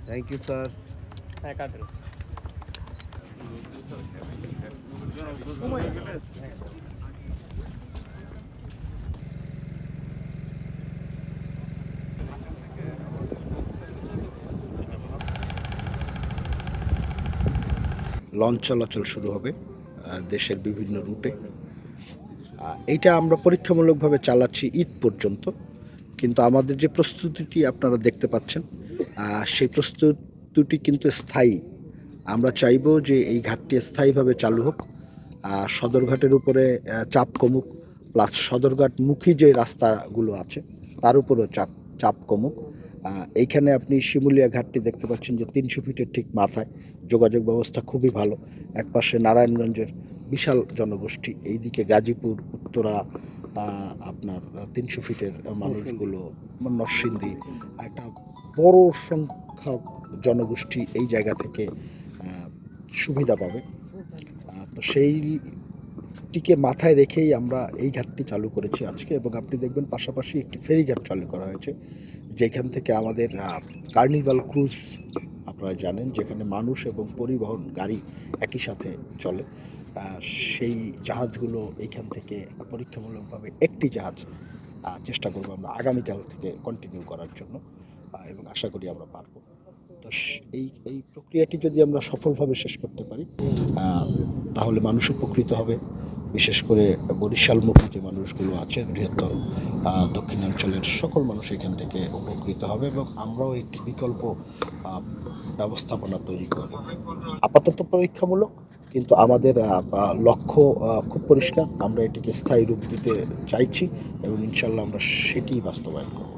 Thank you sir. হ্যাঁ কাটেন। Launch চলাচল শুরু হবে দেশের বিভিন্ন রুটে। এইটা আমরা পরীক্ষামূলকভাবে চালাচ্ছি ঈদ পর্যন্ত, কিন্তু আমাদের যে প্রস্তুতিটি আপনারা দেখতে পাচ্ছেন সেই প্রস্তুতি কিন্তু স্থায়ী। আমরা চাইব যে এই ঘাটটি স্থায়ীভাবে চালু হোক, সদরঘাটের উপরে চাপ কমুক, প্লাস সদরঘাটমুখী যে রাস্তাগুলো আছে তার উপরেও চাপ কমুক। এইখানে আপনি শিমুলিয়া ঘাটটি দেখতে পাচ্ছেন যে 300 ফিটের ঠিক মাথায়, যোগাযোগ ব্যবস্থা খুবই ভালো। একপাশে নারায়ণগঞ্জের বিশাল জনগোষ্ঠী, এইদিকে গাজীপুর, উত্তরা, আপনার 300 ফিটের মানুষগুলো, নরসিংদী, একটা বড় সংখ্যক জনগোষ্ঠী এই জায়গা থেকে সুবিধা পাবে। তো সেইটিকে মাথায় রেখেই আমরা এই ঘাটটি চালু করেছি আজকে, এবং আপনি দেখবেন পাশাপাশি একটি ফেরিঘাট চালু করা হয়েছে, যেখান থেকে আমাদের কার্নিভাল ক্রুজ, আপনারা জানেন যেখানে মানুষ এবং পরিবহন গাড়ি একই সাথে চলে, সেই জাহাজগুলো এইখান থেকে পরীক্ষামূলকভাবে একটি জাহাজ চেষ্টা করবো আমরা আগামীকাল থেকে কন্টিনিউ করার জন্য, এবং আশা করি আমরা পারবো। তো এই প্রক্রিয়াটি যদি আমরা সফলভাবে শেষ করতে পারি তাহলে মানুষ উপকৃত হবে, বিশেষ করে বরিশালমুখী যে মানুষগুলো আছে বৃহত্তর দক্ষিণাঞ্চলের সকল মানুষ এখান থেকে উপকৃত হবে, এবং আমরাও একটি বিকল্প ব্যবস্থাপনা তৈরি করব। আপাতত পরীক্ষামূলক, কিন্তু আমাদের লক্ষ্য খুব পরিষ্কার, আমরা এটিকে স্থায়ী রূপ দিতে চাইছি, এবং ইনশাল্লাহ আমরা সেটিই বাস্তবায়ন করব।